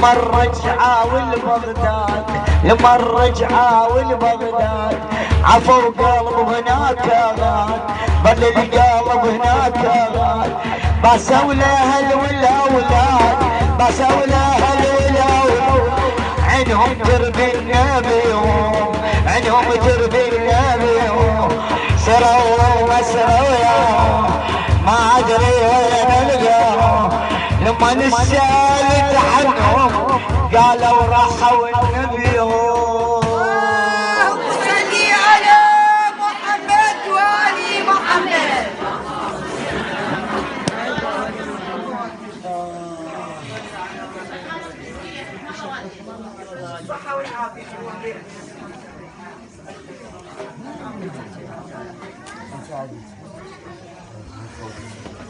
لما الرجعة والبغداد، لما الرجعة والبغداد عفوا قلب هناك غاد، ظل القلب هناك غاد. بسوا الاهل والاولاد، بسوا الاهل والاولاد، عنهم درب النبي، عنهم درب النبي. سروا وسروا ما ادري وين نلقاهم، لما نسالت عنهم قالوا راحوا النبي. اللهم صل على محمد وآل محمد. الصحة والعافية.